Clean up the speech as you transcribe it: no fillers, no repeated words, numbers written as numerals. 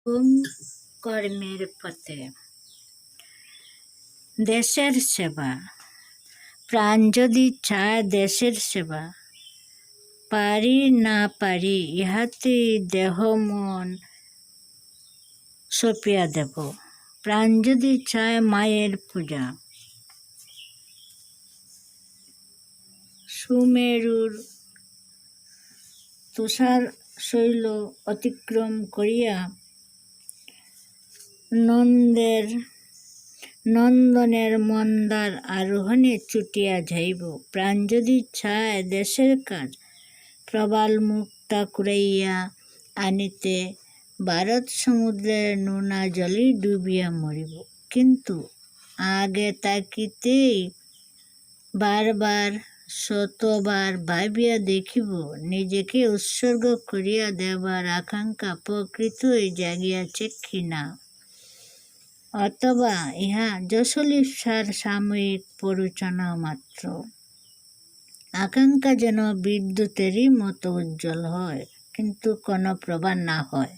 ওম কর্মের পথে দেশের সেবা, প্রাণ যদি চায় দেশের সেবা, পারি না পারি ইহাতে দেহ মন সঁপিয়া দেব। প্রাণ যদি চায় মায়ের পূজা, সুমেরুর তুষার শৈল অতিক্রম করিয়া নন্দনের মন্দার আরোহণে ছুটিয়া যাইব। প্রাণ যদি চায় দেশের কাজ, প্রবাল মুক্তা কুড়াইয়া আনিতে ভারত সমুদ্রের নোনা জলে ডুবিয়া মরিব। কিন্তু আগে তাকিতেই বারবার শতবার ভাবিয়া দেখিব, নিজেকে উৎসর্গ করিয়া দেবার আকাঙ্ক্ষা প্রকৃতই জাগিয়াছে কিনা, অথবা ইহা যশোলিপ্সার সাময়িক প্ররোচনা মাত্র। আকাঙ্ক্ষা যেন বিদ্যুতেরই মতো উজ্জ্বল হয়, কিন্তু কোনো প্রভা না হয়।